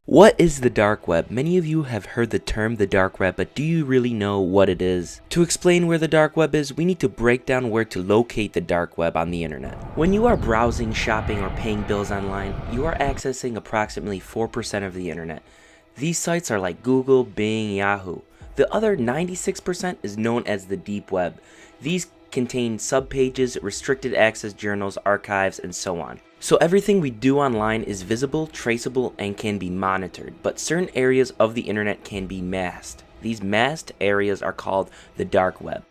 What is the dark web? Many of you have heard the term the dark web, but do you really know what it is? To explain where the dark web is, we need to break down where to locate the dark web on the internet. When you are browsing, shopping, or paying bills online, you are accessing approximately 4% of the internet. These sites are like Google, Bing, Yahoo. The other 96% is known as the deep web. These contain subpages, restricted access journals, archives, and so on. So everything we do online is visible, traceable, and can be monitored, but certain areas of the internet can be masked. These masked areas are called the dark web.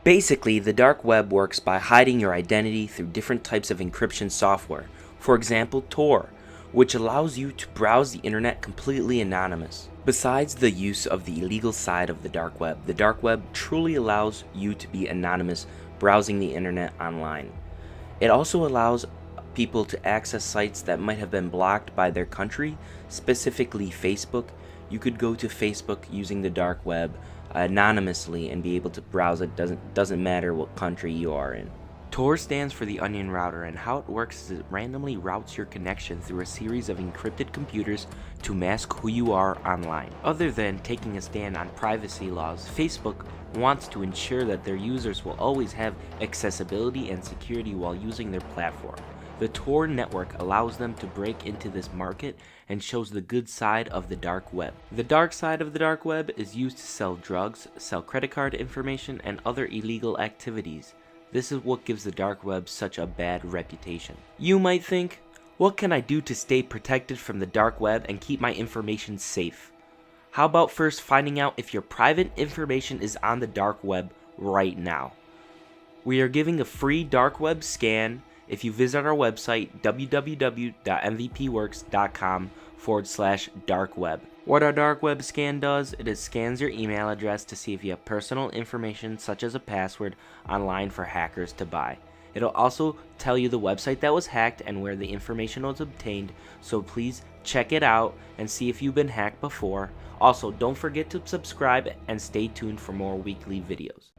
Basically, the dark web works by hiding your identity through different types of encryption software. For example, Tor, which allows you to browse the internet completely anonymous. Besides the use of the illegal side of the dark web truly allows you to be anonymous browsing the internet online. It also allows people to access sites that might have been blocked by their country, specifically Facebook. You could go to Facebook using the dark web anonymously and be able to browse it. Doesn't matter what country you are in. Tor stands for the onion router, and how it works is it randomly routes your connection through a series of encrypted computers to mask who you are online. Other than taking a stand on privacy laws, Facebook wants to ensure that their users will always have accessibility and security while using their platform. The Tor network allows them to break into this market and shows the good side of the dark web. The dark side of the dark web is used to sell drugs, sell credit card information, and other illegal activities. This is what gives the dark web such a bad reputation. You might think, what can I do to stay protected from the dark web and keep my information safe? How about first finding out if your private information is on the dark web right now? We are giving a free dark web scan if you visit our website www.mvpworks.com/darkweb. What our dark web scan does, it scans your email address to see if you have personal information such as a password online for hackers to buy. It'll also tell you the website that was hacked and where the information was obtained, so please check it out and see if you've been hacked before. Also, don't forget to subscribe and stay tuned for more weekly videos.